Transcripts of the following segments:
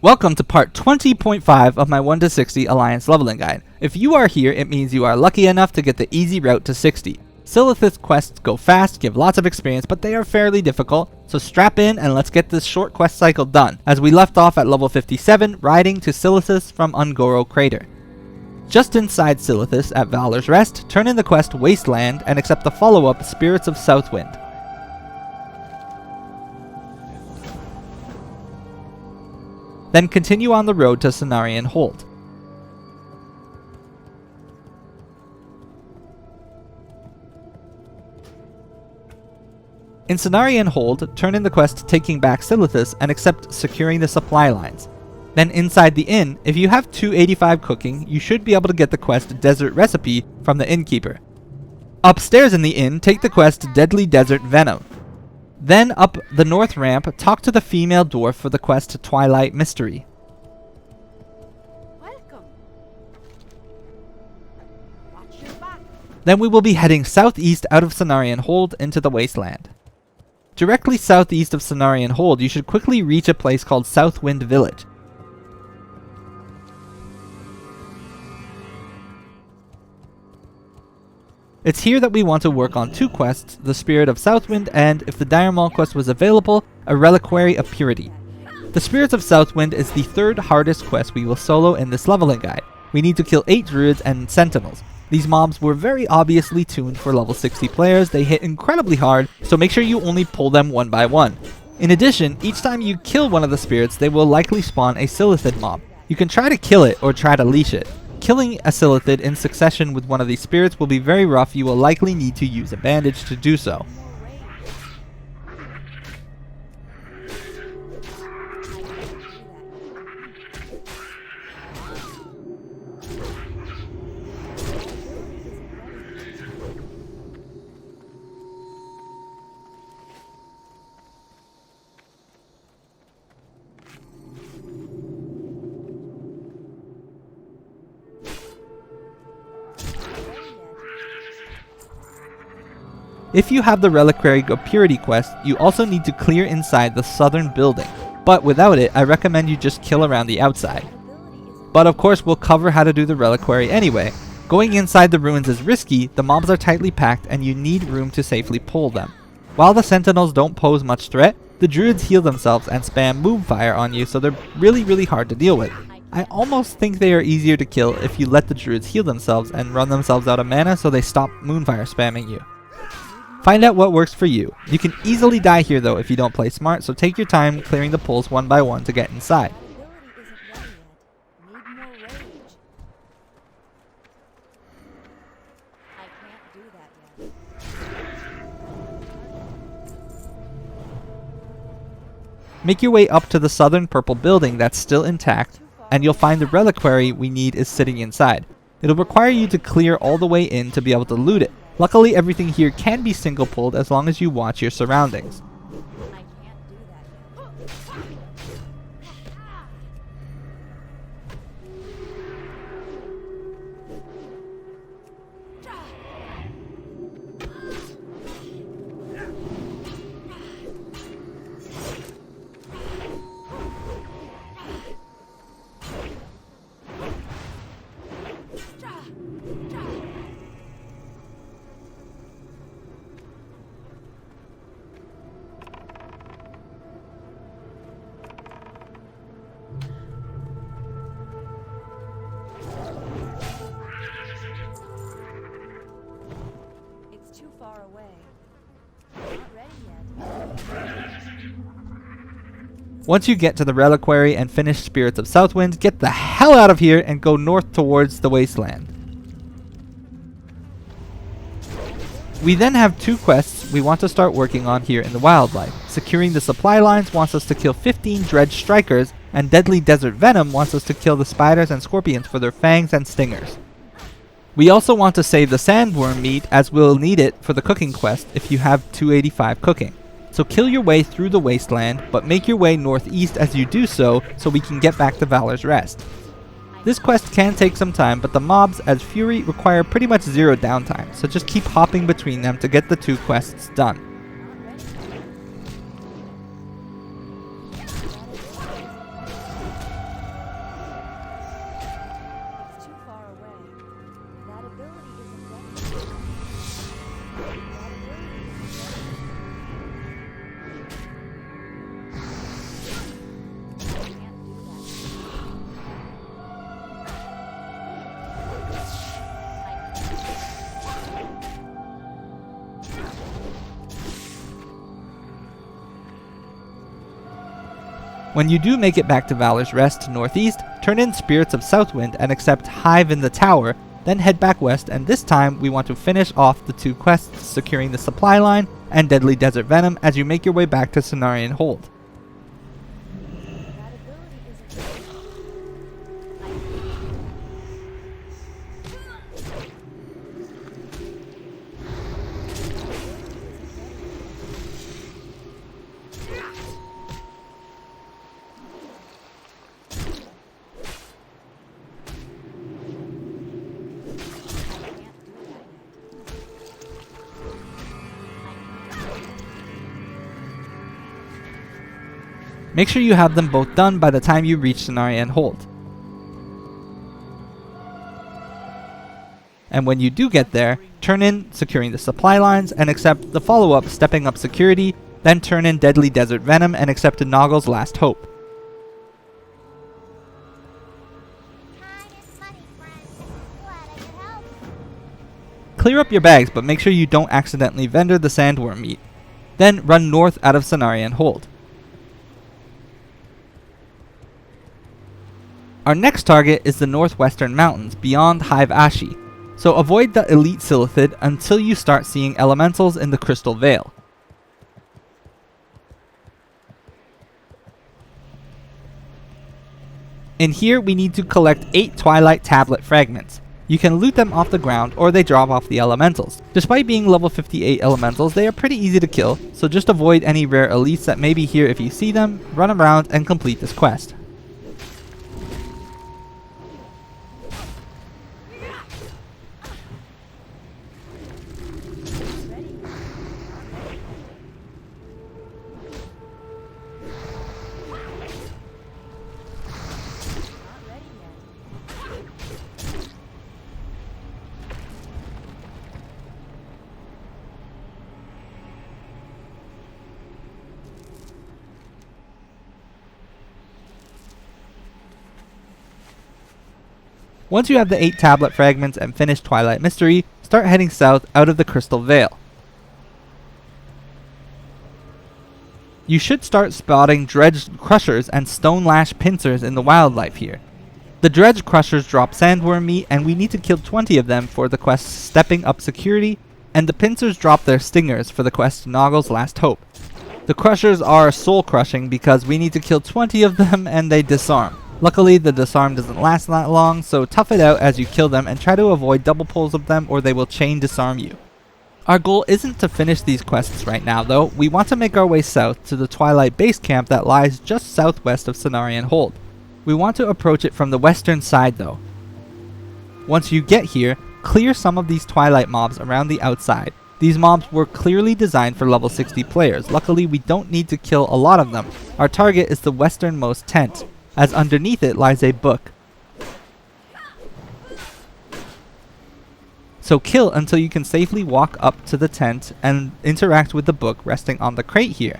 Welcome to part 20.5 of my 1 to 60 Alliance leveling guide. If you are here, it means you are lucky enough to get the easy route to 60. Silithus quests go fast, give lots of experience, but they are fairly difficult, so strap in and let's get this short quest cycle done, as we left off at level 57, riding to Silithus from Ungoro Crater. Just inside Silithus, at Valor's Rest, turn in the quest Wasteland and accept the follow-up Spirits of Southwind. Then continue on the road to Cenarian Hold. In Cenarian Hold, turn in the quest Taking Back Silithus and accept Securing the Supply Lines. Then inside the inn, if you have 285 cooking, you should be able to get the quest Desert Recipe from the innkeeper. Upstairs in the inn, take the quest Deadly Desert Venom. Then up the north ramp, talk to the female dwarf for the quest Twilight Mystery. Welcome. Watch your back. Then we will be heading southeast out of Cenarian Hold into the Wasteland. Directly southeast of Cenarian Hold, you should quickly reach a place called Southwind Village. It's here that we want to work on two quests, the Spirit of Southwind and, if the Dire Maul quest was available, a Reliquary of Purity. The Spirits of Southwind is the third hardest quest we will solo in this leveling guide. We need to kill 8 druids and sentinels. These mobs were very obviously tuned for level 60 players, they hit incredibly hard, so make sure you only pull them one by one. In addition, each time you kill one of the spirits, they will likely spawn a Silithid mob. You can try to kill it or try to leash it. Killing a Silithid in succession with one of these spirits will be very rough. You will likely need to use a bandage to do so. If you have the Reliquary of Purity quest, you also need to clear inside the southern building, but without it, I recommend you just kill around the outside. But of course, we'll cover how to do the Reliquary anyway. Going inside the ruins is risky, the mobs are tightly packed, and you need room to safely pull them. While the sentinels don't pose much threat, the druids heal themselves and spam Moonfire on you, so they're really hard to deal with. I almost think they are easier to kill if you let the druids heal themselves and run themselves out of mana so they stop Moonfire spamming you. Find out what works for you. You can easily die here though if you don't play smart, so take your time clearing the pulls one by one to get inside. Make your way up to the southern purple building that's still intact, and you'll find the reliquary we need is sitting inside. It'll require you to clear all the way in to be able to loot it. Luckily, everything here can be single pulled as long as you watch your surroundings. Once you get to the Reliquary and finish Spirits of Southwind, get the hell out of here and go north towards the Wasteland. We then have 2 quests we want to start working on here in the Wildlife. Securing the Supply Lines wants us to kill 15 Dredge Strikers, and Deadly Desert Venom wants us to kill the spiders and scorpions for their fangs and stingers. We also want to save the Sandworm meat, as we'll need it for the cooking quest if you have 285 cooking. So kill your way through the Wasteland, but make your way northeast as you do so we can get back to Valor's Rest. This quest can take some time, but the mobs as Fury require pretty much 0 downtime, so just keep hopping between them to get the 2 quests done. When you do make it back to Valor's Rest northeast, turn in Spirits of Southwind and accept Hive in the Tower, then head back west, and this time we want to finish off the 2 quests, securing the supply line and Deadly Desert Venom as you make your way back to Cenarian Hold. Make sure you have them both done by the time you reach Cenarian Hold. And when you do get there, turn in Securing the Supply Lines and accept the follow-up Stepping Up Security, then turn in Deadly Desert Venom and accept Noggle's Last Hope. Clear up your bags, but make sure you don't accidentally vendor the sandworm meat. Then run north out of Cenarian Hold. Our next target is the northwestern mountains beyond Hive Ashi, so avoid the elite Silithid until you start seeing elementals in the Crystal Vale. In here we need to collect 8 Twilight tablet fragments. You can loot them off the ground or they drop off the elementals. Despite being level 58 elementals, they are pretty easy to kill, so just avoid any rare elites that may be here if you see them, run around and complete this quest. Once you have the 8 tablet fragments and finish Twilight Mystery, start heading south out of the Crystal Vale. You should start spotting Dredge Crushers and Stone Lash Pincers in the wildlife here. The Dredge Crushers drop sandworm meat and we need to kill 20 of them for the quest Stepping Up Security, and the Pincers drop their stingers for the quest Noggle's Last Hope. The Crushers are soul crushing because we need to kill 20 of them and they disarm. Luckily, the disarm doesn't last that long, so tough it out as you kill them and try to avoid double pulls of them or they will chain disarm you. Our goal isn't to finish these quests right now though, we want to make our way south to the Twilight base camp that lies just southwest of Cenarian Hold. We want to approach it from the western side though. Once you get here, clear some of these Twilight mobs around the outside. These mobs were clearly designed for level 60 players, luckily we don't need to kill a lot of them. Our target is the westernmost tent, as underneath it lies a book. So kill until you can safely walk up to the tent and interact with the book resting on the crate here.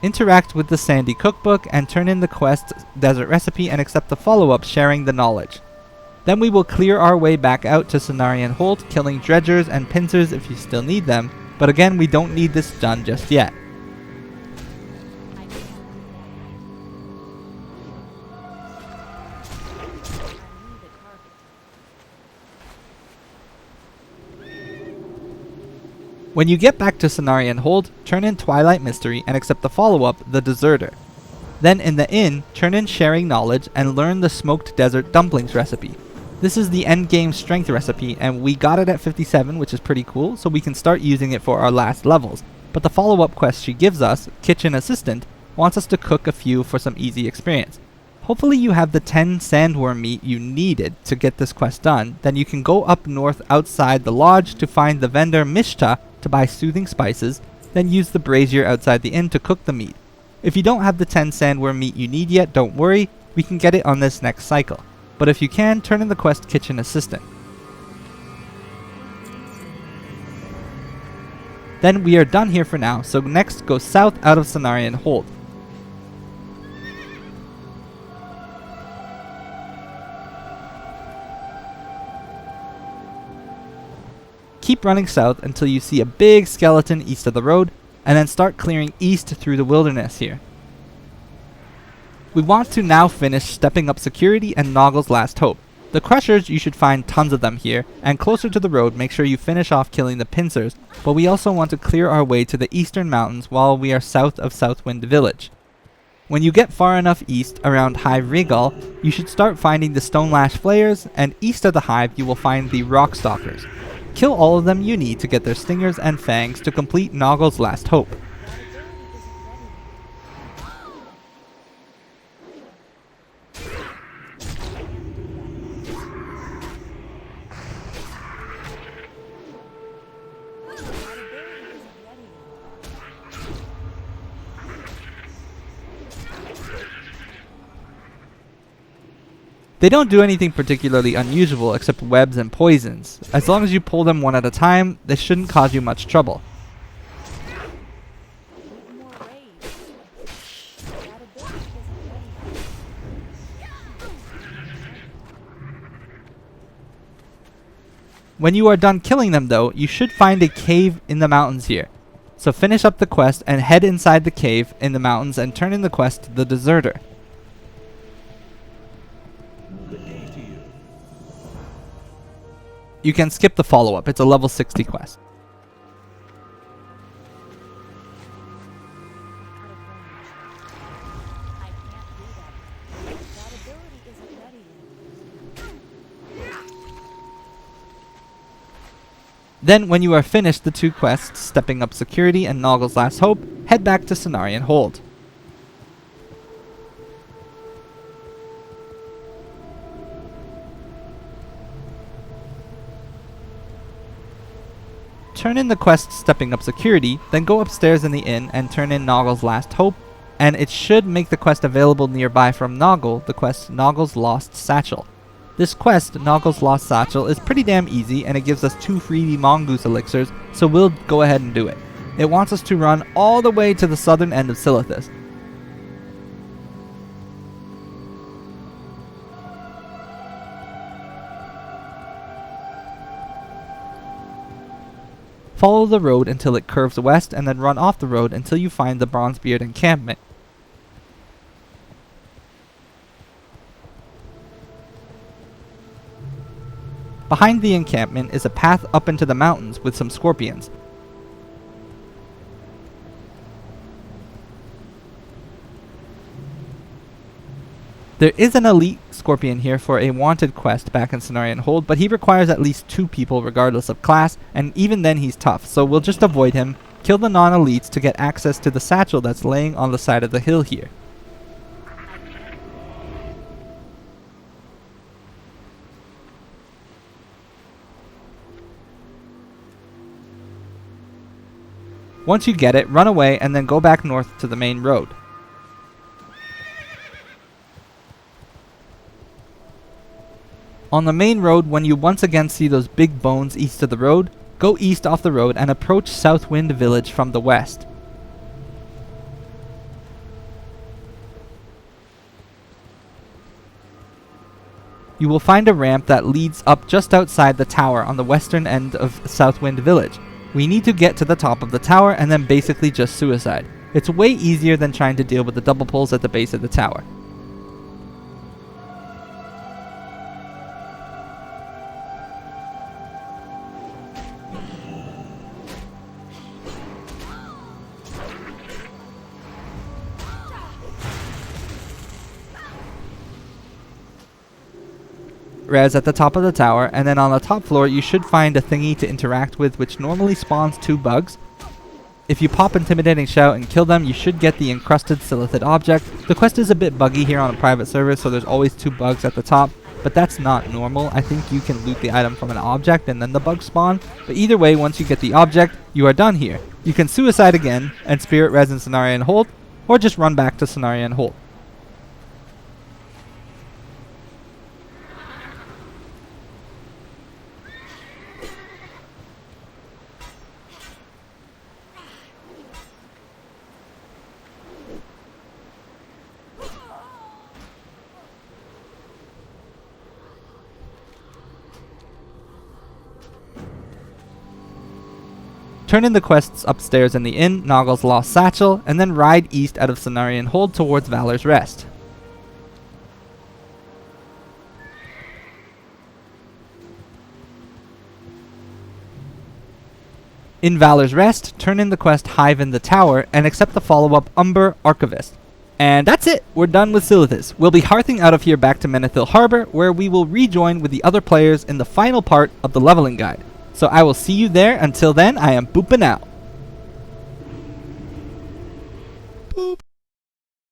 Interact with the Sandy Cookbook and turn in the quest Desert Recipe and accept the follow-up Sharing the Knowledge. Then we will clear our way back out to Cenarian Hold, killing Dredgers and Pincers if you still need them, but again we don't need this done just yet. When you get back to Cenarian Hold, turn in Twilight Mystery and accept the follow-up, The Deserter. Then in the inn, turn in Sharing Knowledge and learn the Smoked Desert Dumplings recipe. This is the endgame strength recipe and we got it at 57, which is pretty cool, so we can start using it for our last levels. But the follow-up quest she gives us, Kitchen Assistant, wants us to cook a few for some easy experience. Hopefully you have the 10 sandworm meat you needed to get this quest done, then you can go up north outside the lodge to find the vendor Mishta to buy soothing spices, then use the brazier outside the inn to cook the meat. If you don't have the 10 sandworm meat you need yet, don't worry, we can get it on this next cycle. But if you can, turn in the quest Kitchen Assistant. Then we are done here for now, so next go south out of Cenarian Hold. Keep running south until you see a big skeleton east of the road, and then start clearing east through the wilderness here. We want to now finish stepping up security and Noggle's Last Hope. The Crushers, you should find tons of them here, and closer to the road make sure you finish off killing the pincers, but we also want to clear our way to the eastern mountains while we are south of Southwind Village. When you get far enough east around Hive Regal, you should start finding the Stonelash Flayers, and east of the Hive you will find the Rockstalkers. Kill all of them you need to get their stingers and fangs to complete Noggle's Last Hope. They don't do anything particularly unusual except webs and poisons. As long as you pull them one at a time, they shouldn't cause you much trouble. When you are done killing them though, you should find a cave in the mountains here. So finish up the quest and head inside the cave in the mountains and turn in the quest to the Deserter. You can skip the follow-up, it's a level 60 quest. Then, when you are finished the two quests, Stepping Up Security and Noggle's Last Hope, head back to Cenarian Hold. Turn in the quest Stepping Up Security, then go upstairs in the inn and turn in Noggle's Last Hope, and it should make the quest available nearby from Noggle, the quest Noggle's Lost Satchel. This quest, Noggle's Lost Satchel, is pretty damn easy and it gives us 2 free mongoose elixirs, so we'll go ahead and do it. It wants us to run all the way to the southern end of Silithus. Follow the road until it curves west and then run off the road until you find the Bronzebeard encampment. Behind the encampment is a path up into the mountains with some scorpions. There is an elite scorpion here for a wanted quest back in Cenarian Hold, but he requires at least 2 people regardless of class, and even then he's tough, so we'll just avoid him, kill the non-elites to get access to the satchel that's laying on the side of the hill here. Once you get it, run away and then go back north to the main road. On the main road, when you once again see those big bones east of the road, go east off the road and approach Southwind Village from the west. You will find a ramp that leads up just outside the tower on the western end of Southwind Village. We need to get to the top of the tower and then basically just suicide. It's way easier than trying to deal with the double pulls at the base of the tower. Res at the top of the tower, and then on the top floor you should find a thingy to interact with which normally spawns 2 bugs. If you pop Intimidating Shout and kill them, you should get the encrusted Silithid object. The quest is a bit buggy here on a private server, so there's always 2 bugs at the top, but that's not normal. I think you can loot the item from an object and then the bugs spawn, but either way, once you get the object, you are done here. You can suicide again and spirit res in Cenarian Hold, or just run back to Cenarian Hold. Turn in the quests upstairs in the inn, Noggle's Lost Satchel, and then ride east out of Cenarian Hold towards Valor's Rest. In Valor's Rest, turn in the quest Hive in the Tower and accept the follow-up Umber Archivist. And that's it! We're done with Silithus. We'll be hearthing out of here back to Menethil Harbor, where we will rejoin with the other players in the final part of the leveling guide. So I will see you there. Until then, I am booping out. Boop.